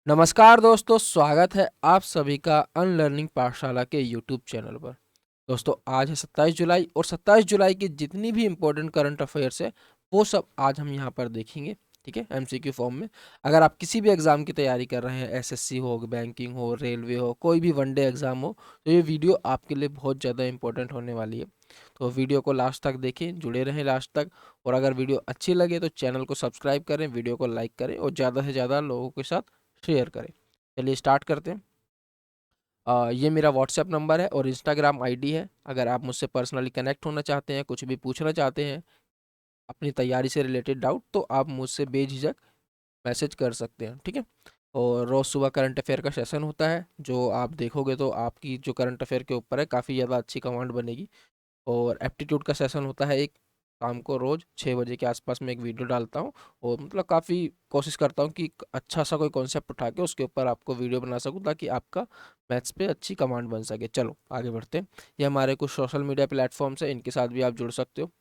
नमस्कार दोस्तों, स्वागत है आप सभी का अनलर्निंग पाठशाला के यूट्यूब चैनल पर। दोस्तों आज है 27 जुलाई और 27 जुलाई की जितनी भी इम्पोर्टेंट करंट अफेयर्स है वो सब आज हम यहाँ पर देखेंगे। ठीक है, एमसीक्यू फॉर्म में। अगर आप किसी भी एग्ज़ाम की तैयारी कर रहे हैं, एसएससी हो, बैंकिंग हो, रेलवे हो, कोई भी वनडे एग्ज़ाम हो, तो ये वीडियो आपके लिए बहुत ज़्यादा इंपॉर्टेंट होने वाली है। तो वीडियो को लास्ट तक देखें, जुड़े रहें लास्ट तक। और अगर वीडियो अच्छी लगे तो चैनल को सब्सक्राइब करें, वीडियो को लाइक करें और ज़्यादा से ज़्यादा लोगों के साथ शेयर करें। चलिए स्टार्ट करते हैं। ये मेरा व्हाट्सएप नंबर है और इंस्टाग्राम आईडी है। अगर आप मुझसे पर्सनली कनेक्ट होना चाहते हैं, कुछ भी पूछना चाहते हैं, अपनी तैयारी से रिलेटेड डाउट, तो आप मुझसे बेझिझक मैसेज कर सकते हैं। ठीक है। और रोज़ सुबह करंट अफेयर का सेशन होता है, जो आप देखोगे तो आपकी जो करंट अफेयर के ऊपर है काफ़ी ज़्यादा अच्छी कमांड बनेगी। और एप्टीट्यूड का सेशन होता है एक, शाम को रोज़ 6 बजे के आसपास में एक वीडियो डालता हूँ। और मतलब काफ़ी कोशिश करता हूँ कि अच्छा सा कोई कॉन्सेप्ट उठा के उसके ऊपर आपको वीडियो बना सकूँ, ताकि आपका मैथ्स पे अच्छी कमांड बन सके। चलो आगे बढ़ते हैं। ये हमारे कुछ सोशल मीडिया प्लेटफॉर्म्स हैं, इनके साथ भी आप जुड़ सकते हो।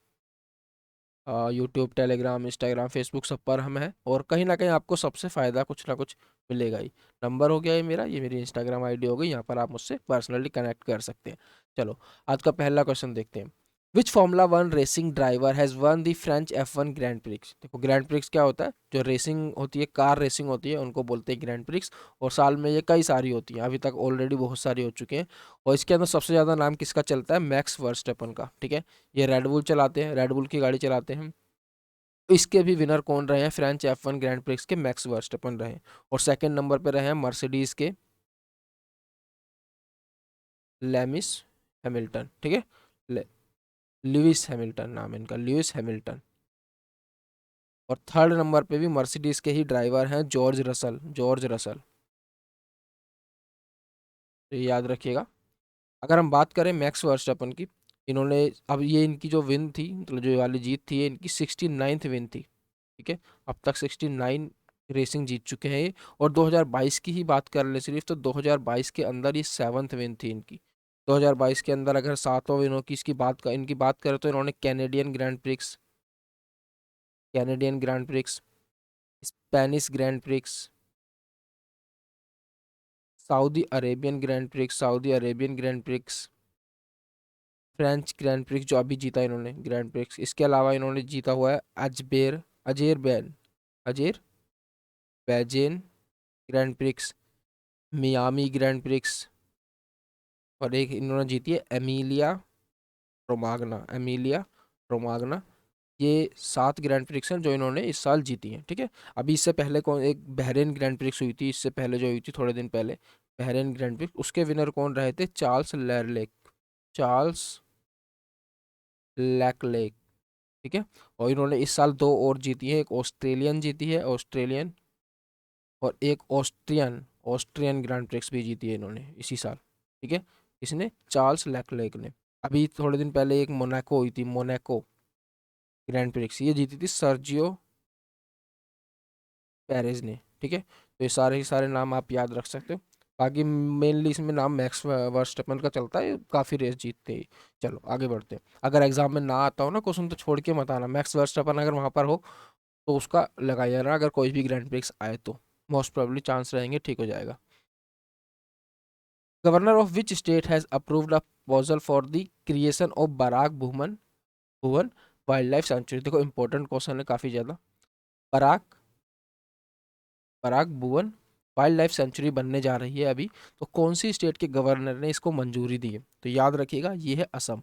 यूट्यूब, टेलीग्राम, इंस्टाग्राम, फेसबुक, सब पर हम हैं। और कहीं ना कहीं आपको सबसे फ़ायदा कुछ ना कुछ मिलेगा ही। नंबर हो गया ये मेरी इंस्टाग्राम आईडी हो गई, यहाँ पर आप मुझसे पर्सनली कनेक्ट कर सकते हैं। चलो आज का पहला क्वेश्चन देखते हैं। विच Formula 1 racing driver has one the French F1 grand prix. देखो ग्रैंड प्रिक्स क्या होता है, जो रेसिंग होती है, कार रेसिंग होती है, उनको बोलते हैं ग्रैंड प्रिक्स। और साल में ये कई सारी होती हैं, अभी तक ऑलरेडी बहुत सारी हो चुके हैं। और इसके अंदर सबसे ज़्यादा नाम किसका चलता है? मैक्स वर्स्टेपन का। ठीक है, ये रेडबुल चलाते हैं, रेडबुल की गाड़ी चलाते हैं। इसके भी विनर कौन रहे हैं? फ्रेंच F1 ग्रैंड प्रिक्स के मैक्स वर्स्टेपन रहे। और सेकंड नंबर पे रहे हैं मर्सिडीज के लेमिस हैमिल्टन। ठीक है, लुइस हैमिल्टन नाम है इनका, लुइस हैमिल्टन। और थर्ड नंबर पे भी मर्सिडीज के ही ड्राइवर हैं, जॉर्ज रसल, जॉर्ज रसल। तो ये याद रखिएगा। अगर हम बात करें मैक्स वर्स्टेपन की, इन्होंने अब ये इनकी जो विन थी, मतलब जो ये वाली जीत थी, ये इनकी 69th विन थी। ठीक है, अब तक 69 रेसिंग जीत चुके हैं ये। और 2022 की ही बात कर ले सिर्फ, तो 2022 के अंदर ये 7th विन थी इनकी। 2022 के अंदर अगर सातों विनों की इनकी बात करें, तो इन्होंने Canadian grand prix, Spanish grand prix, Saudi Arabian grand prix, French grand prix जो अभी जीता इन्होंने ग्रैंड प्रिक्स। इसके अलावा इन्होंने जीता हुआ है Azerbaijan Azerbaijan Grand Prix, Miami Grand Prix. और एक इन्होंने जीती है एमिलिया रोमागना। ये 7 ग्रैंड प्रिक्स हैं जो इन्होंने इस साल जीती हैं। ठीक है, अभी इससे पहले कौन, एक बहरेन ग्रैंड प्रिक्स हुई थी इससे पहले, जो हुई थी थोड़े दिन पहले, बहरेन ग्रैंड प्रिक्स, उसके विनर कौन रहे थे? Charles lake. ठीक है, और इन्होंने इस साल 2 और जीती है, एक ऑस्ट्रेलियन जीती है, ऑस्ट्रेलियन, और एक ऑस्ट्रियन ग्रैंड प्रिक्स भी जीती है इन्होंने इसी साल। ठीक है, इसने चार्ल्स लेक ने। अभी थोड़े दिन पहले एक मोनाको हुई थी, मोनाको ग्रैंड प्रिक्स, ये जीती थी सर्जियो पेरेज ने। ठीक है, तो ये सारे के सारे नाम आप याद रख सकते हो। बाकी मेनली इसमें नाम मैक्स वर्स्टेपन का चलता है, काफ़ी रेस जीतते हैं। चलो आगे बढ़ते हैं। अगर एग्जाम में ना आता हो ना क्वेश्चन, तो छोड़ के मत आना, मैक्स वर्स्टेपन अगर वहाँ पर हो तो उसका लगाइए ना, अगर कोई भी ग्रैंड प्रिक्स आए तो मोस्ट प्रोबेबली चांस रहेंगे ठीक हो जाएगा। Governor of which state has approved a proposal for the creation of Barak Bhuban wildlife sanctuary. देखो इंपॉर्टेंट क्वेश्चन है काफ़ी ज़्यादा। Barak Barak Bhuban wildlife sanctuary बनने जा रही है अभी, तो कौन सी स्टेट के गवर्नर ने इसको मंजूरी दी है? तो याद रखिएगा, ये है असम।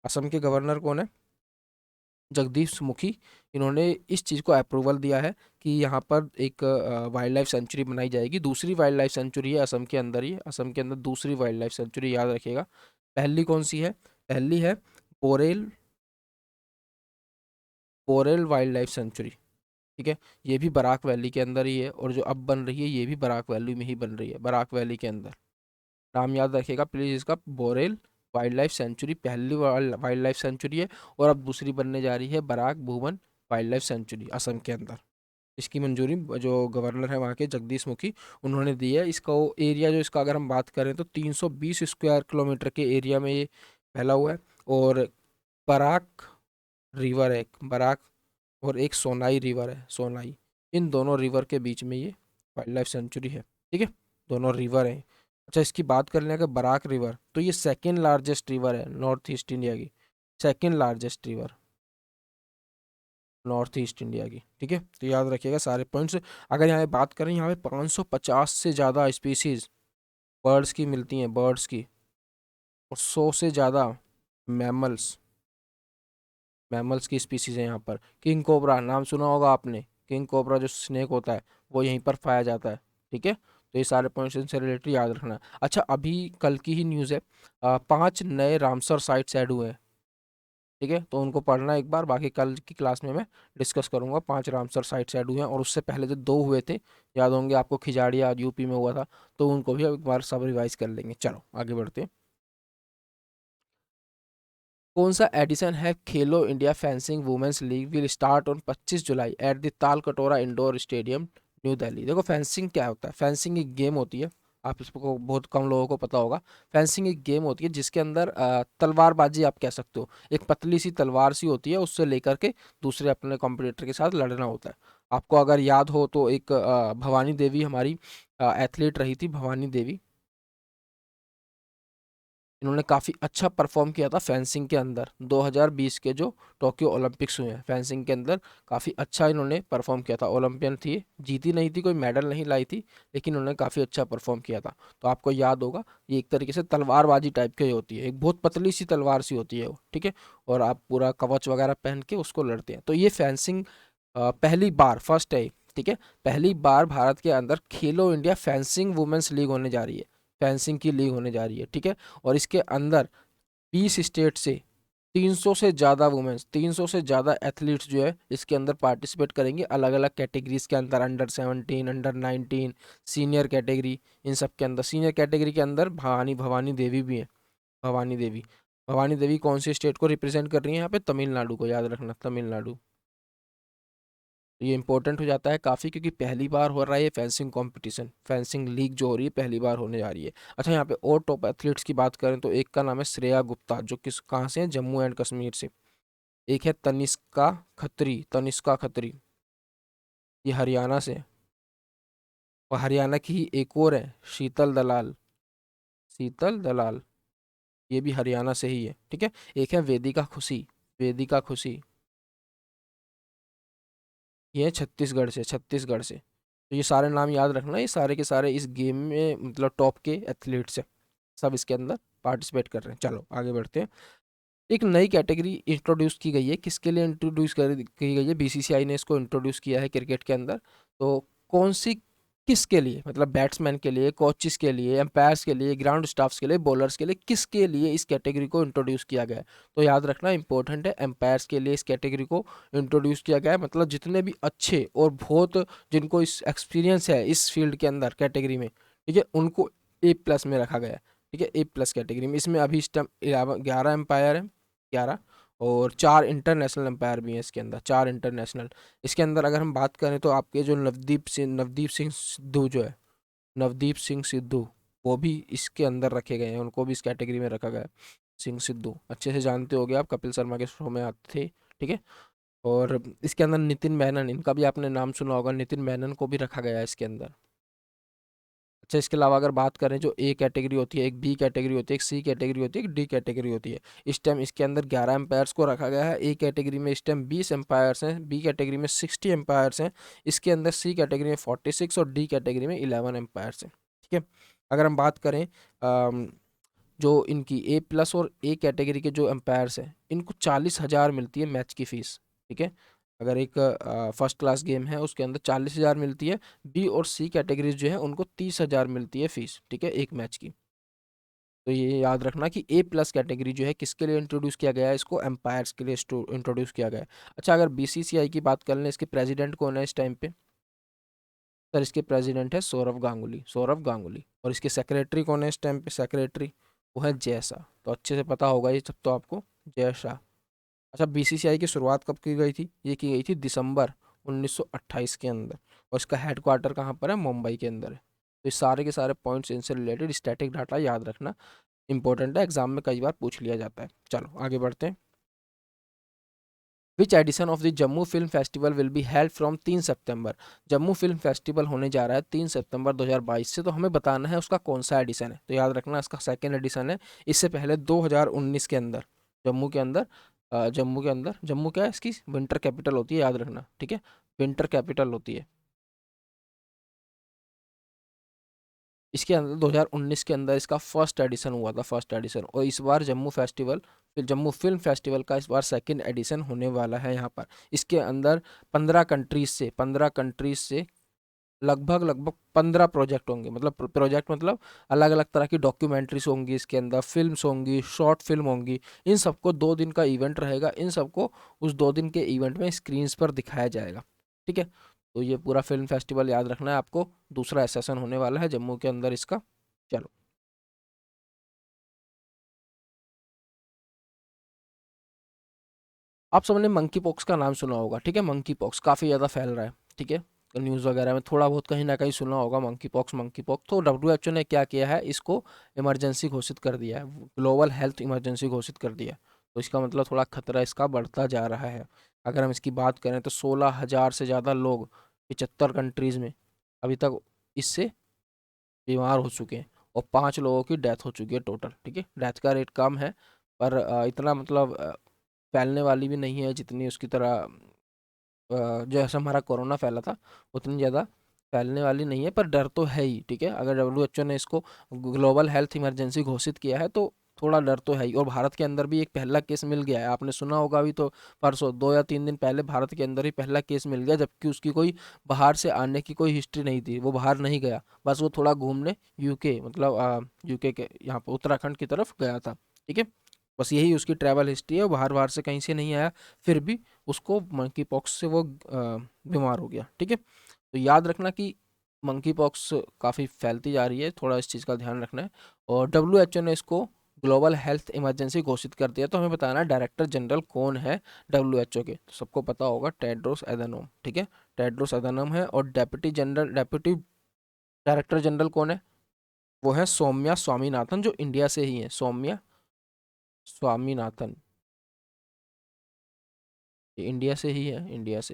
असम के गवर्नर कौन है? जगदीश मुखी। इन्होंने इस चीज़ को अप्रूवल दिया है कि यहाँ पर एक वाइल्ड लाइफ सेंचुरी बनाई जाएगी। दूसरी वाइल्ड लाइफ सेंचुरी है असम के अंदर, ही असम के अंदर दूसरी वाइल्ड लाइफ सेंचुरी, याद रखिएगा। पहली कौन सी है? पहली है Borail Borail wildlife sanctuary. ठीक है, ये भी बराक वैली के अंदर ही है, और जो अब बन रही है ये भी बराक वैली में ही बन रही है, बराक वैली के अंदर। नाम याद रखिएगा प्लीज़ इसका, बोरेल वाइल्ड लाइफ सेंचुरी पहली वाइल्ड लाइफ सेंचुरी है। और अब दूसरी बनने जा रही है Barak Bhuban wildlife sanctuary Assam के अंदर। इसकी मंजूरी जो गवर्नर है वहाँ के जगदीश मुखी, उन्होंने दी है। इसका वो एरिया जो इसका अगर हम बात करें तो 320 स्क्वायर किलोमीटर के एरिया में ये फैला हुआ है। और बराक रिवर है, एक बराक और एक सोनाई रिवर है, सोनाई, इन दोनों रिवर के बीच में ये वाइल्ड लाइफ सेंचुरी है। ठीक है, दोनों रिवर हैं। अच्छा, इसकी बात कर लें अगर बराक रिवर, तो ये सेकेंड लार्जेस्ट रिवर है नॉर्थ ईस्ट इंडिया की, second largest river north east India की। ठीक है, तो याद रखिएगा सारे पॉइंट्स। अगर यहाँ पे बात करें, यहाँ पे 550 से ज़्यादा स्पीसीज बर्ड्स की मिलती हैं, बर्ड्स की, और 100 से ज़्यादा मैमल्स, मैमल्स की स्पीसीज है यहाँ पर। किंग कोबरा नाम सुना होगा आपने, किंग कोबरा जो स्नेक होता है वो यहीं पर पाया जाता है। ठीक है, तो ये सारे पॉइंट्स इनसे रिलेटेड याद रखना। अच्छा, अभी कल की ही न्यूज़ है, 5 नए रामसर साइट्स ऐड हुए हैं। ठीक है, तो उनको पढ़ना एक बार, बाकी कल की क्लास में मैं डिस्कस करूंगा। 5 रामसर साइट्स ऐड हुए हैं, और उससे पहले जो 2 हुए थे, याद होंगे आपको, खिजाड़िया यूपी में हुआ था, तो उनको भी एक बार सब रिवाइज कर लेंगे। चलो आगे बढ़ते हैं। कौन सा एडिशन है Khelo India fencing women's league will start on 25 July at the Tal Katora indoor stadium, new Delhi. देखो, फेंसिंग क्या होता है? फेंसिंग एक गेम होती है, आप इसको बहुत कम लोगों को पता होगा। फेंसिंग एक गेम होती है जिसके अंदर तलवारबाजी आप कह सकते हो। एक पतली सी तलवार सी होती है, उससे लेकर के दूसरे अपने कॉम्पिटिटर के साथ लड़ना होता है। आपको अगर याद हो तो एक भवानी देवी हमारी एथलीट रही थी, भवानी देवी, इन्होंने काफ़ी अच्छा परफॉर्म किया था फेंसिंग के अंदर। 2020 के जो टोक्यो ओलंपिक्स हुए हैं, फेंसिंग के अंदर काफ़ी अच्छा इन्होंने परफॉर्म किया था। ओलंपियन थी, जीती नहीं थी, कोई मेडल नहीं लाई थी, लेकिन इन्होंने काफ़ी अच्छा परफॉर्म किया था। तो आपको याद होगा, ये एक तरीके से तलवारबाजी टाइप की होती है, एक बहुत पतली सी तलवार सी होती है वो। ठीक है, और आप पूरा कवच वगैरह पहन के उसको लड़ते हैं। तो ये फेंसिंग पहली बार, फर्स्ट है। ठीक है, पहली बार भारत के अंदर खेलो इंडिया फेंसिंग वुमेन्स लीग होने जा रही है, फेंसिंग की लीग होने जा रही है। ठीक है, और इसके अंदर 20 स्टेट से 300 से ज़्यादा वुमेन्स, 300 से ज़्यादा एथलीट्स जो है इसके अंदर पार्टिसिपेट करेंगे, अलग अलग कैटेगरीज के अंदर, अंडर 17, अंडर 19, सीनियर कैटेगरी, इन सब के अंदर। सीनियर कैटेगरी के अंदर भवानी भवानी देवी भी है। भवानी देवी, भवानी देवी कौन सी स्टेट को रिप्रेजेंट कर रही है यहाँ पे? तमिलनाडु को, याद रखना, तमिलनाडु। ये इंपॉर्टेंट हो जाता है काफ़ी, क्योंकि पहली बार हो रहा है ये फेंसिंग कंपटीशन, फेंसिंग लीग जो हो रही है पहली बार होने जा रही है। अच्छा, यहाँ पे और टॉप एथलीट्स की बात करें तो एक का नाम है श्रेया गुप्ता, जो किस कहाँ से है? जम्मू एंड कश्मीर से। एक है तनिष्का खत्री, तनिष्का खत्री, ये हरियाणा से। और हरियाणा की ही एक और है, शीतल दलाल, शीतल दलाल, ये भी हरियाणा से ही है। ठीक है, एक है वेदिका खुशी, वेदिका खुशी, ये है छत्तीसगढ़ से, छत्तीसगढ़ से। तो ये सारे नाम याद रखना, ये सारे के सारे इस गेम में मतलब टॉप के एथलीट्स हैं, सब इसके अंदर पार्टिसिपेट कर रहे हैं। चलो आगे बढ़ते हैं। एक नई कैटेगरी इंट्रोड्यूस की गई है, किसके लिए इंट्रोड्यूस की गई है? बीसीसीआई ने इसको इंट्रोड्यूस किया है क्रिकेट के अंदर। तो कौन सी, किसके लिए? मतलब बैट्समैन के लिए, कोचेस के लिए, एम्पायर्स के लिए, ग्राउंड स्टाफ्स के लिए, बॉलर्स के लिए, किसके लिए इस कैटेगरी को इंट्रोड्यूस किया गया है? तो याद रखना, इंपॉर्टेंट है, एम्पायर्स के लिए इस कैटेगरी को इंट्रोड्यूस किया गया है। मतलब जितने भी अच्छे और बहुत जिनको इस एक्सपीरियंस है इस फील्ड के अंदर कैटेगरी में, ठीक है, उनको A+ में रखा गया है। ठीक है, A+ कैटेगरी में। इसमें अभी इस टाइम 11 एम्पायर हैं, 11, और 4 इंटरनेशनल एम्पायर भी हैं इसके अंदर, 4 इंटरनेशनल। इसके अंदर अगर हम बात करें तो आपके जो नवदीप सिंह सिद्धू जो है, नवदीप सिंह सिद्धू, वो भी इसके अंदर रखे गए हैं, उनको भी इस कैटेगरी में रखा गया है। सिंह सिद्धू अच्छे से जानते होगे आप, कपिल शर्मा के शो में आते थे। ठीक है, और इसके अंदर नितिन मेनन, इनका भी आपने नाम सुना होगा, नितिन मेनन को भी रखा गया है इसके अंदर। अच्छा, इसके अलावा अगर बात करें, जो A कैटेगरी होती है, एक B कैटेगरी होती है, एक C कैटेगरी होती है, एक D कैटेगरी होती है। इस टाइम इसके अंदर 11 एम्पायर्स को रखा गया है। A कैटेगरी में इस टाइम 20 एम्पायर्स हैं, B कैटेगरी में 60 एम्पायर्स हैं, इसके अंदर C कैटेगरी में 46 और D कैटेगरी में 11 एम्पायर्स हैं। ठीक है, अगर हम बात करें जो इनकी A+ और A कैटेगरी के जो एम्पायर्स हैं, इनको 40,000 मिलती है मैच की फ़ीस। ठीक है, अगर एक फर्स्ट क्लास गेम है उसके अंदर 40,000 मिलती है। B और C कैटेगरीज जो है उनको 30,000 मिलती है फीस। ठीक है, एक मैच की। तो ये याद रखना कि A+ कैटेगरी जो है किसके लिए इंट्रोड्यूस किया गया है? इसको एम्पायर्स के लिए इंट्रोड्यूस किया गया है। अच्छा, अगर BCCI की बात कर लें, इसके प्रेसिडेंट कौन है इस टाइम पे? सर, इसके प्रेसिडेंट है सौरव गांगुली, सौरव गांगुली। और इसके सेक्रेटरी कौन है इस टाइम पे? सेक्रेटरी वो है जय शाह। तो अच्छे से पता होगा ये सब तो आपको, जय शाह। अच्छा, BCCI की शुरुआत कब की गई थी? ये की गई थी दिसंबर 1928 के अंदर, और इसका हेडक्वार्टर कहाँ पर है? मुंबई के अंदर है। तो ये सारे के सारे पॉइंट्स इनसे रिलेटेड स्टैटिक डाटा याद रखना, इंपॉर्टेंट है, एग्जाम में कई बार पूछ लिया जाता है। चलो आगे बढ़ते हैं। Which edition of the Jammu film festival will be held from 3 September. Jammu film festival होने जा रहा है 3 सितंबर 2022 से, तो हमें बताना है उसका कौन सा एडिशन है। तो याद रखना इसका सेकेंड एडिशन है। इससे पहले 2019 के अंदर जम्मू के अंदर जम्मू क्या है, इसकी विंटर कैपिटल होती है, याद रखना, ठीक है, विंटर कैपिटल होती है। इसके अंदर 2019 के अंदर इसका फर्स्ट एडिशन हुआ था, फर्स्ट एडिशन। और इस बार जम्मू फेस्टिवल, फिर जम्मू फिल्म फेस्टिवल का इस बार सेकंड एडिशन होने वाला है यहाँ पर। इसके अंदर 15 कंट्रीज से लगभग लगभग 15 प्रोजेक्ट होंगे। मतलब प्रोजेक्ट मतलब अलग अलग तरह की डॉक्यूमेंट्रीज होंगी, इसके अंदर फिल्म्स होंगी, शॉर्ट फिल्म होंगी। इन सबको 2 दिन का इवेंट रहेगा, इन सबको उस 2 दिन के इवेंट में स्क्रीन्स पर दिखाया जाएगा, ठीक है। तो ये पूरा फिल्म फेस्टिवल याद रखना है आपको। दूसरा सेशन होने वाला है जम्मू के अंदर इसका। चलो, आप सबने मंकी पॉक्स का नाम सुना होगा, ठीक है। मंकी पॉक्स काफ़ी ज़्यादा फैल रहा है, ठीक है। न्यूज़ वगैरह में थोड़ा बहुत कहीं ना कहीं सुना होगा मंकी पॉक्स, मंकी पॉक्स। तो WHO ने क्या किया है, इसको इमरजेंसी घोषित कर दिया है, ग्लोबल हेल्थ इमरजेंसी घोषित कर दिया है। तो इसका मतलब थोड़ा खतरा इसका बढ़ता जा रहा है। अगर हम इसकी बात करें तो 16,000 से ज़्यादा लोग 75 कंट्रीज़ में अभी तक इससे बीमार हो चुके हैं, और 5 लोगों की डेथ हो चुकी है टोटल, ठीक है। डेथ का रेट कम है, पर इतना मतलब फैलने वाली भी नहीं है जितनी उसकी तरह जैसा हमारा कोरोना फैला था, उतनी ज़्यादा फैलने वाली नहीं है, पर डर तो है ही, ठीक है। अगर WHO ने इसको ग्लोबल हेल्थ इमरजेंसी घोषित किया है तो थोड़ा डर तो है ही। और भारत के अंदर भी एक पहला केस मिल गया है, आपने सुना होगा। अभी तो परसों 2 या 3 दिन पहले भारत के अंदर ही पहला केस मिल गया, जबकि उसकी कोई बाहर से आने की कोई हिस्ट्री नहीं थी, वो बाहर नहीं गया, बस वो थोड़ा घूमने यूके, मतलब यूके के यहाँ पर उत्तराखंड की तरफ गया था, ठीक है। बस यही उसकी ट्रैवल हिस्ट्री है, वो बाहर बाहर से कहीं से नहीं आया, फिर भी उसको मंकी पॉक्स से वो बीमार हो गया, ठीक है। तो याद रखना कि मंकी पॉक्स काफ़ी फैलती जा रही है, थोड़ा इस चीज़ का ध्यान रखना है। और WHO ने इसको ग्लोबल हेल्थ इमरजेंसी घोषित कर दिया। तो हमें बताना है डायरेक्टर जनरल कौन है WHO के। तो सबको पता होगा, टेड्रोस एधानोम, ठीक है, टेड्रोस एधानोम है। और डेप्यूटी डायरेक्टर जनरल कौन है, वो है सौम्या स्वामीनाथन, जो इंडिया से ही है, सौम्या स्वामीनाथन, ये इंडिया से ही है, इंडिया से।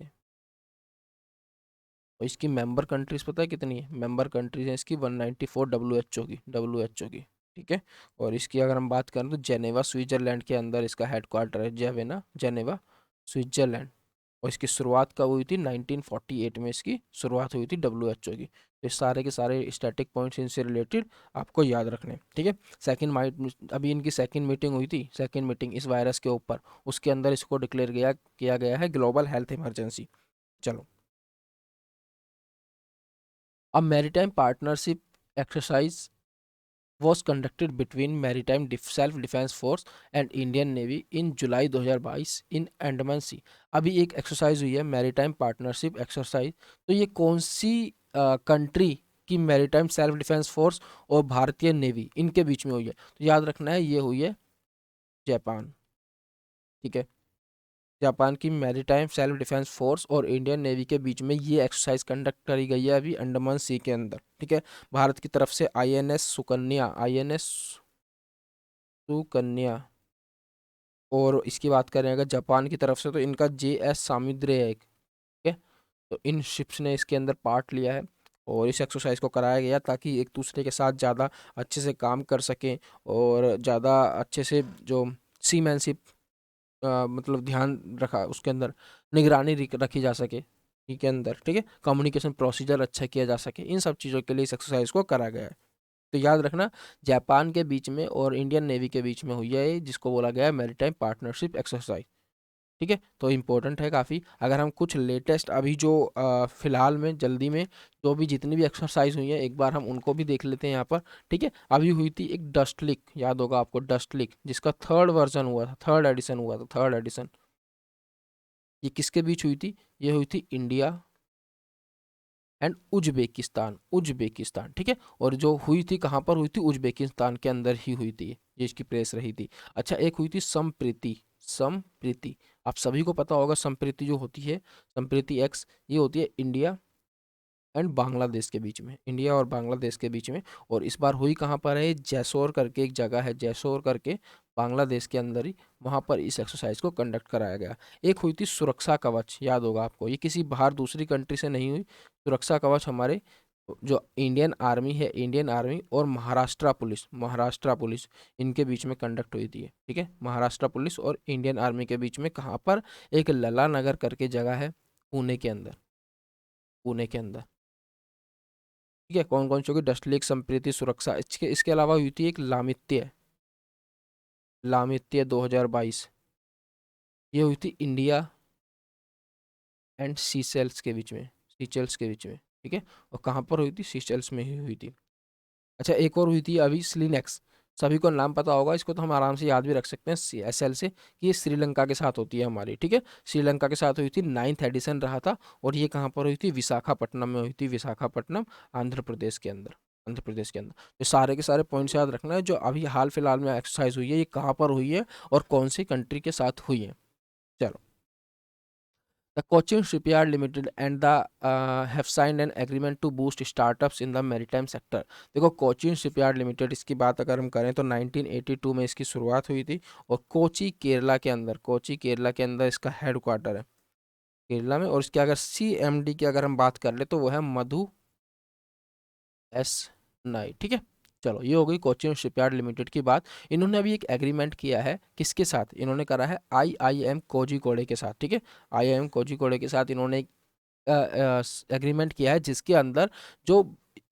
और इसकी मेंबर कंट्रीज पता है कितनी है, मेंबर कंट्रीज है इसकी 194 WHO की, ठीक है। और इसकी अगर हम बात करें तो जेनेवा स्विट्जरलैंड के अंदर इसका हेडक्वार्टर है, जेनेवा स्विट्जरलैंड। और इसकी शुरुआत कब हुई थी, 1948 में इसकी शुरुआत हुई थी WHO की। तो इस सारे के सारे स्टैटिक पॉइंट्स इनसे रिलेटेड आपको याद रखने, ठीक है। अभी इनकी सेकंड मीटिंग हुई थी, सेकंड मीटिंग इस वायरस के ऊपर, उसके अंदर इसको डिक्लेयर किया गया है ग्लोबल हेल्थ इमरजेंसी। चलो, A maritime partnership exercise was conducted between Maritime Self-Defense Force and Indian Navy in July 2022 in Andaman Sea। अभी एक एक्सरसाइज हुई है मैरीटाइम पार्टनरशिप एक्सरसाइज। तो ये कौन सी कंट्री की मैरीटाइम सेल्फ डिफेंस फोर्स और भारतीय नेवी इनके बीच में हुई है? तो याद रखना है, ये हुई है जापान, ठीक है। जापान की मैरीटाइम सेल्फ डिफेंस फोर्स और इंडियन नेवी के बीच में ये एक्सरसाइज कंडक्ट करी गई है अभी अंडमान सी के अंदर, ठीक है। भारत की तरफ से INS सुकन्या, और इसकी बात करें अगर जापान की तरफ से तो इनका JS सामुद्रे है एक, ठीक है। तो इन शिप्स ने इसके अंदर पार्ट लिया है, और इस एक्सरसाइज को कराया गया ताकि एक दूसरे के साथ ज़्यादा अच्छे से काम कर सकें, और ज़्यादा अच्छे से जो सीमैनशिप मतलब ध्यान रखा उसके अंदर, निगरानी रखी जा सके के अंदर, ठीक है। कम्युनिकेशन प्रोसीजर अच्छा किया जा सके, इन सब चीज़ों के लिए इस एक्सरसाइज को करा गया है। तो याद रखना, जापान के बीच में और इंडियन नेवी के बीच में हुई है ये, जिसको बोला गया है मैरीटाइम पार्टनरशिप एक्सरसाइज, ठीक है। तो इम्पोर्टेंट है काफ़ी। अगर हम कुछ लेटेस्ट अभी जो फिलहाल में जल्दी में जो भी जितनी भी एक्सरसाइज हुई है, एक बार हम उनको भी देख लेते हैं यहाँ पर, ठीक है। अभी हुई थी एक डस्ट लीक, याद होगा आपको डस्ट लीक, जिसका थर्ड वर्जन हुआ था, थर्ड एडिशन हुआ था, थर्ड एडिशन। ये किसके बीच हुई थी, ये हुई थी इंडिया एंड उज्बेकिस्तान, ठीक है। और जो हुई थी कहाँ पर हुई थी, उज्बेकिस्तान के अंदर ही हुई थी, ये इसकी प्रेस रही थी। अच्छा, एक हुई थी संप्रीति, आप सभी को पता होगा संप्रीति जो होती है, संप्रीति एक्स, ये होती है इंडिया एंड बांग्लादेश के बीच में, इंडिया और बांग्लादेश के बीच में। और इस बार हुई कहाँ पर है, जैसोर करके एक जगह है, जैसोर करके बांग्लादेश के अंदर ही वहाँ पर इस एक्सरसाइज को कंडक्ट कराया गया। एक हुई थी सुरक्षा कवच, याद होगा आपको, ये किसी बाहर दूसरी कंट्री से नहीं हुई। सुरक्षा कवच हमारे जो इंडियन आर्मी है, इंडियन आर्मी और महाराष्ट्र पुलिस इनके बीच में कंडक्ट हुई थी, ठीक है। महाराष्ट्र पुलिस और इंडियन आर्मी के बीच में, कहाँ पर, एक लला नगर करके जगह है पुणे के अंदर, पुणे के अंदर, ठीक है। कौन कौन सी होगी, डस्ट लेक, संप्रीति, सुरक्षा, इसके अलावा हुई थी एक लामित्य, लामित्य 2022, ये हुई थी इंडिया एंड सीशेल्स के बीच में, सीशेल्स के बीच में, ठीक है। और कहाँ पर हुई थी, सीशेल्स में ही हुई थी। अच्छा, एक और हुई थी अभी स्लिनेक्स, सभी को नाम पता होगा, इसको तो हम आराम से याद भी रख सकते हैं एसएल से, कि ये श्रीलंका के साथ होती है हमारी, ठीक है। श्रीलंका के साथ हुई थी, 9th एडिशन रहा था, और ये कहाँ पर हुई थी, विशाखापट्टनम में हुई थी, विशाखापट्टनम, आंध्र प्रदेश के अंदर, आंध्र प्रदेश के अंदर। तो सारे के सारे पॉइंट्स याद रखना है, जो अभी हाल फिलहाल में एक्सरसाइज हुई है ये कहाँ पर हुई है और कौन सी कंट्री के साथ हुई है। चलो, The Cochin Shipyard Limited and the have signed an agreement to boost startups in the maritime sector। देखो, कोचिन शिपयार्ड लिमिटेड, इसकी बात अगर हम करें तो 1982 में इसकी शुरुआत हुई थी, और कोची केरला के अंदर, कोची केरला के अंदर इसका हेड क्वार्टर है, केरला में। और इसके अगर CMD की अगर हम बात कर ले तो वो है मधु एस नाई, ठीक है। चलो, ये हो गई कोचिन शिपयार्ड लिमिटेड की बात। इन्होंने अभी एक एग्रीमेंट किया है, किसके साथ इन्होंने करा है, IIM कोझिकोडे के साथ, ठीक है। IIM कोझिकोडे के साथ इन्होंने एग्रीमेंट किया है, जिसके अंदर जो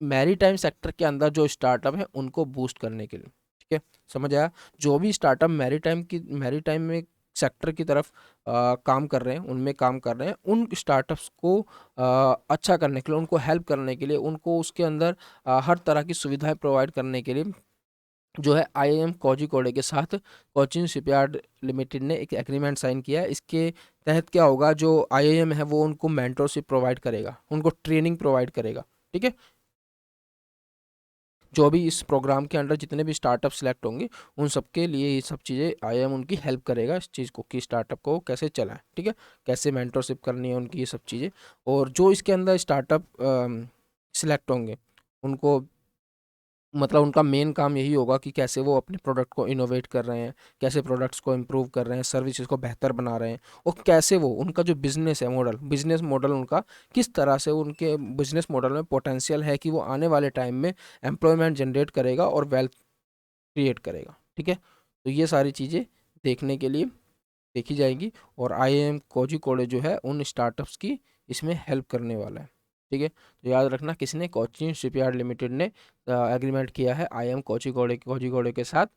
मैरीटाइम सेक्टर के अंदर जो स्टार्टअप है उनको बूस्ट करने के लिए, ठीक है। समझ आया, जो भी स्टार्टअप मैरीटाइम में सेक्टर की तरफ काम कर रहे हैं, उनमें काम कर रहे हैं, उन स्टार्टअप्स को अच्छा करने के लिए, उनको हेल्प करने के लिए, उनको उसके अंदर हर तरह की सुविधाएं प्रोवाइड करने के लिए, जो है IIM कोझिकोडे के साथ कोचिन शिपयार्ड लिमिटेड ने एक एग्रीमेंट साइन किया है। इसके तहत क्या होगा, जो IIM है वो उनको मेंटरशिप प्रोवाइड करेगा, उनको ट्रेनिंग प्रोवाइड करेगा, ठीक है। जो भी इस प्रोग्राम के अंडर जितने भी स्टार्टअप सिलेक्ट होंगे, उन सबके लिए ये सब चीज़ें IIM उनकी हेल्प करेगा, इस चीज़ को कि स्टार्टअप को कैसे चलाएं, ठीक है, कैसे मेंटरशिप करनी है उनकी, ये सब चीज़ें। और जो इसके अंदर स्टार्टअप सिलेक्ट होंगे, उनको मतलब उनका मेन काम यही होगा कि कैसे वो अपने प्रोडक्ट को इनोवेट कर रहे हैं, कैसे प्रोडक्ट्स को इम्प्रूव कर रहे हैं, सर्विसेज को बेहतर बना रहे हैं, और कैसे वो उनका जो बिजनेस है मॉडल, बिजनेस मॉडल उनका किस तरह से, उनके बिजनेस मॉडल में पोटेंशियल है कि वो आने वाले टाइम में एम्प्लॉयमेंट जनरेट करेगा और वेल्थ क्रिएट करेगा, ठीक है। तो ये सारी चीज़ें देखने के लिए देखी जाएंगी, और IIM कोझिकोडे जो है उन स्टार्टअप्स की इसमें हेल्प करने वाला है, ठीक है। तो याद रखना, किसने, कोचिन शिपयार्ड लिमिटेड ने एग्रीमेंट किया है IIM कोझिकोडे के साथ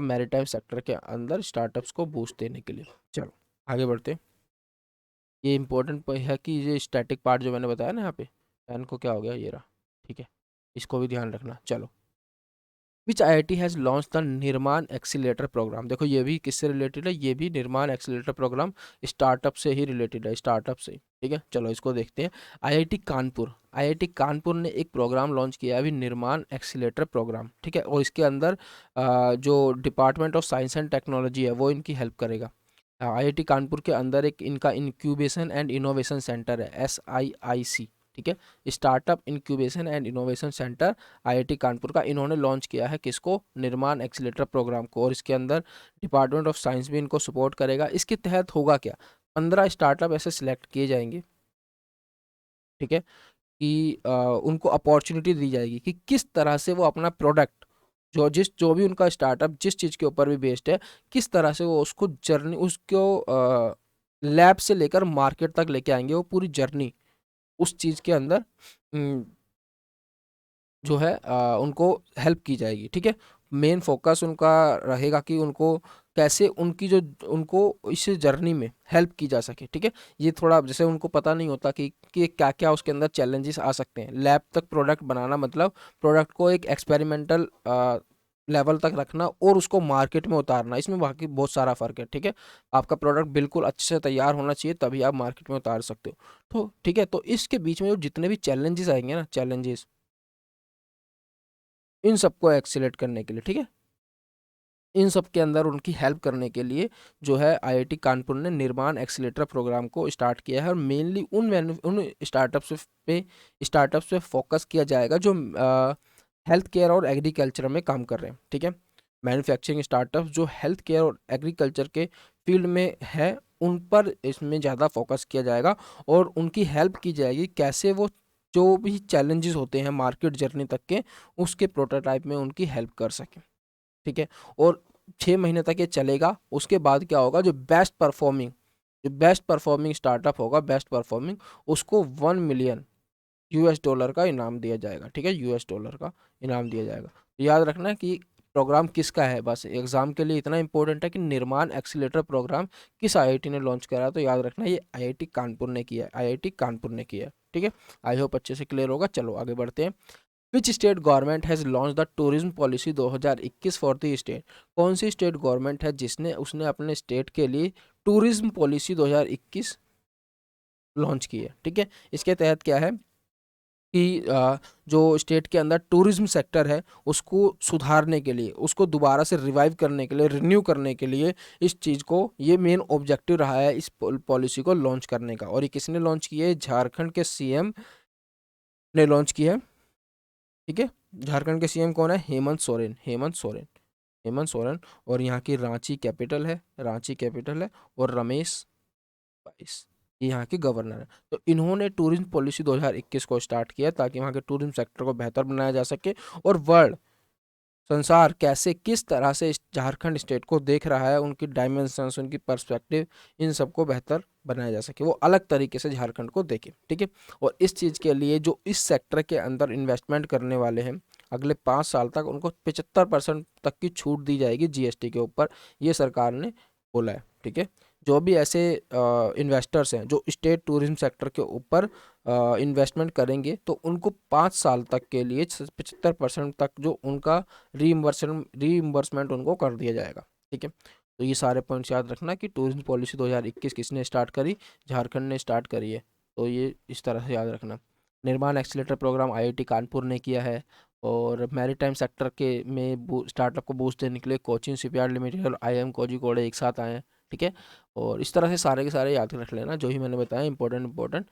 मैरीटाइम सेक्टर के अंदर स्टार्टअप्स को बूस्ट देने के लिए। चलो, आगे बढ़ते हैं। ये इंपॉर्टेंट है कि ये स्टैटिक पार्ट जो मैंने बताया ना, यहाँ पे पेन को क्या हो गया, ये रहा, ठीक है, इसको भी ध्यान रखना। चलो, विच IIT हैज़ लॉन्च द निर्माण एक्सीलेटर प्रोग्राम। देखो, ये भी किससे रिलेटेड है, ये भी निर्माण एक्सीलेटर प्रोग्राम स्टार्टअप से ही रिलेटेड है, स्टार्टअप से, ठीक है। चलो, इसको देखते हैं। IIT कानपुर ने एक प्रोग्राम लॉन्च किया है अभी, निर्माण एक्सीलेटर प्रोग्राम, ठीक है। और इसके अंदर जो department of science and technology है वो इनकी हेल्प करेगा। IIT कानपुर के अंदर एक इनका इंक्यूबेशन एंड इनोवेशन सेंटर है, SIIC, ठीक है। Startup incubation and innovation centre IIT Kanpur का इन्होंने लॉन्च किया है, किसको, निर्माण एक्सीलेटर प्रोग्राम को। और इसके अंदर डिपार्टमेंट ऑफ साइंस भी इनको सपोर्ट करेगा। इसके तहत होगा क्या, 15 स्टार्टअप ऐसे सिलेक्ट किए जाएंगे, ठीक है, कि उनको अपॉर्चुनिटी दी जाएगी कि किस तरह से वो अपना प्रोडक्ट, जो भी उनका स्टार्टअप जिस चीज़ के ऊपर भी बेस्ड है, किस तरह से वो उसको जर्नी, उसको लैब से लेकर मार्केट तक लेके आएंगे, वो पूरी जर्नी उस चीज़ के अंदर जो है उनको हेल्प की जाएगी, ठीक है। मेन फोकस उनका रहेगा कि उनको कैसे उनको इस जर्नी में हेल्प की जा सके, ठीक है। ये थोड़ा जैसे उनको पता नहीं होता कि क्या क्या उसके अंदर चैलेंजेस आ सकते हैं। लैब तक प्रोडक्ट बनाना मतलब प्रोडक्ट को एक एक्सपेरिमेंटल लेवल तक रखना और उसको मार्केट में उतारना, इसमें बाकी बहुत सारा फ़र्क है, ठीक है। आपका प्रोडक्ट बिल्कुल अच्छे से तैयार होना चाहिए, तभी आप मार्केट में उतार सकते हो। तो ठीक है, तो इसके बीच में जो जितने भी चैलेंजेस आएंगे ना, चैलेंजेस, इन सबको एक्सीलेट करने के लिए, ठीक है, इन सब के अंदर उनकी हेल्प करने के लिए जो है IIT कानपुर ने निर्माण एक्सीलेटर प्रोग्राम को स्टार्ट किया है। और मेनली उन स्टार्टअप्स पे फोकस किया जाएगा जो हेल्थ केयर और एग्रीकल्चर में काम कर रहे हैं, ठीक है। मैन्युफैक्चरिंग स्टार्टअप जो हेल्थ केयर और एग्रीकल्चर के फील्ड में है, उन पर इसमें ज़्यादा फोकस किया जाएगा और उनकी हेल्प की जाएगी कैसे वो जो भी चैलेंजेस होते हैं मार्केट जर्नी तक के, उसके प्रोटोटाइप में उनकी हेल्प कर सकें। ठीक है, और 6 महीने तक ये चलेगा। उसके बाद क्या होगा, जो बेस्ट परफॉर्मिंग स्टार्टअप होगा, बेस्ट परफॉर्मिंग, उसको $1 मिलियन का इनाम दिया जाएगा। ठीक है, $1 का इनाम दिया जाएगा। तो याद रखना कि प्रोग्राम किसका है, बस एग्जाम के लिए इतना इंपॉर्टेंट है कि निर्माण एक्सीलेटर प्रोग्राम किस आईआईटी ने लॉन्च करा, तो याद रखना ये आईआईटी कानपुर ने किया है, आईआईटी कानपुर ने किया है। ठीक है, आई होप अच्छे से क्लियर होगा। चलो आगे बढ़ते हैं। Which state government has launch the tourism policy 2021 for the state? कौन सी स्टेट गवर्नमेंट है जिसने उसने अपने स्टेट के लिए टूरिज्म पॉलिसी 2021 लॉन्च की है? ठीक है, इसके तहत क्या है कि जो स्टेट के अंदर टूरिज्म सेक्टर है उसको सुधारने के लिए, उसको दोबारा से रिवाइव करने के लिए, रिन्यू करने के लिए, इस चीज़ को, ये मेन ऑब्जेक्टिव रहा है इस पॉलिसी को लॉन्च करने का। और ये किसने लॉन्च की है? झारखंड के सीएम ने लॉन्च की है। ठीक है, झारखंड के सीएम कौन है? हेमंत सोरेन, हेमंत सोरेन, हेमंत सोरेन। और यहाँ की रांची कैपिटल है, रांची कैपिटल है। और रमेश बाइस, ये यहाँ के गवर्नर है। तो इन्होंने टूरिज्म पॉलिसी 2021 को स्टार्ट किया ताकि वहाँ के टूरिज्म सेक्टर को बेहतर बनाया जा सके, और वर्ल्ड, संसार कैसे, किस तरह से इस झारखंड स्टेट को देख रहा है, उनकी डायमेंशंस, उनकी पर्सपेक्टिव, इन सबको बेहतर बनाया जा सके, वो अलग तरीके से झारखंड को देखे। ठीक है, और इस चीज़ के लिए जो इस सेक्टर के अंदर इन्वेस्टमेंट करने वाले हैं, अगले 5 साल तक उनको 75% तक की छूट दी जाएगी जीएसटी के ऊपर, ये सरकार ने बोला है। ठीक है, जो भी ऐसे इन्वेस्टर्स हैं जो स्टेट टूरिज्म सेक्टर के ऊपर इन्वेस्टमेंट करेंगे, तो उनको 5 साल तक के लिए 75% तक जो उनका रीइम्बर्समेंट उनको कर दिया जाएगा। ठीक है, तो ये सारे पॉइंट्स याद रखना कि टूरिज्म पॉलिसी 2021 किसने स्टार्ट करी? झारखंड ने स्टार्ट करी है। तो ये इस तरह से याद रखना। निर्माण एक्सीलेटर प्रोग्राम आईआईटी कानपुर ने किया है। और मैरीटाइम सेक्टर के में स्टार्टअप को बूस्ट देने के लिए कोचिन शिपयार्ड लिमिटेड और आईएम कोझिकोड एक साथ आए हैं। ठीक है, और इस तरह से सारे के सारे याद रख लेना जो ही मैंने बताया, इंपॉर्टेंट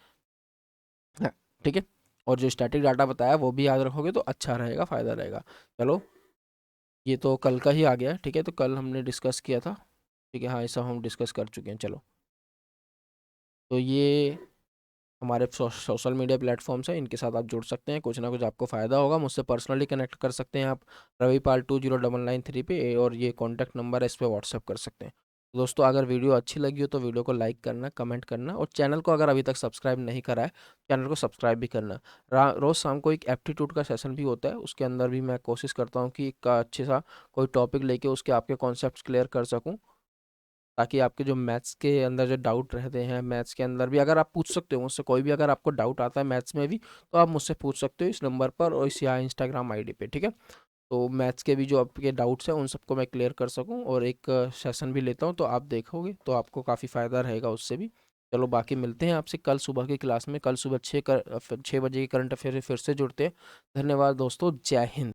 है। ठीक है, और जो स्टैटिक डाटा बताया वो भी याद रखोगे तो अच्छा रहेगा, फ़ायदा रहेगा। चलो, ये तो कल का ही आ गया। ठीक है, तो कल हमने डिस्कस किया था। ठीक है, हाँ, ये सब हम डिस्कस कर चुके हैं। चलो, तो ये हमारे सोशल मीडिया प्लेटफॉर्म्स हैं, इनके साथ आप जुड़ सकते हैं, कुछ ना कुछ आपको फ़ायदा होगा। मुझसे पर्सनली कनेक्ट कर सकते हैं आप रविपाल209993 पे, और ये कॉन्टैक्ट नंबर है, इस पर व्हाट्सअप कर सकते हैं। तो दोस्तों, अगर वीडियो अच्छी लगी हो तो वीडियो को लाइक करना, कमेंट करना, और चैनल को अगर अभी तक सब्सक्राइब नहीं करा है, चैनल को सब्सक्राइब भी करना। रोज़ शाम को एक एप्टीट्यूड का सेशन भी होता है, उसके अंदर भी मैं कोशिश करता हूँ कि एक अच्छे सा कोई टॉपिक लेके उसके आपके कॉन्सेप्ट क्लियर कर सकूँ, ताकि आपके जो मैथ्स के अंदर जो डाउट रहते हैं, मैथ्स के अंदर भी अगर आप पूछ सकते हो मुझसे, कोई भी अगर आपको डाउट आता है मैथ्स में भी, तो आप मुझसे पूछ सकते हो इस नंबर पर और इस या इंस्टाग्राम आईडी पे। ठीक है, तो मैथ्स के भी जो आपके डाउट्स हैं उन सबको मैं क्लियर कर सकूं, और एक सेशन भी लेता हूं, तो आप देखोगे तो आपको काफ़ी फ़ायदा रहेगा उससे भी। चलो, बाकी मिलते हैं आपसे कल सुबह की क्लास में। कल सुबह 6 बजे की करंट अफेयर से फिर से जुड़ते हैं। धन्यवाद दोस्तों, जय हिंद।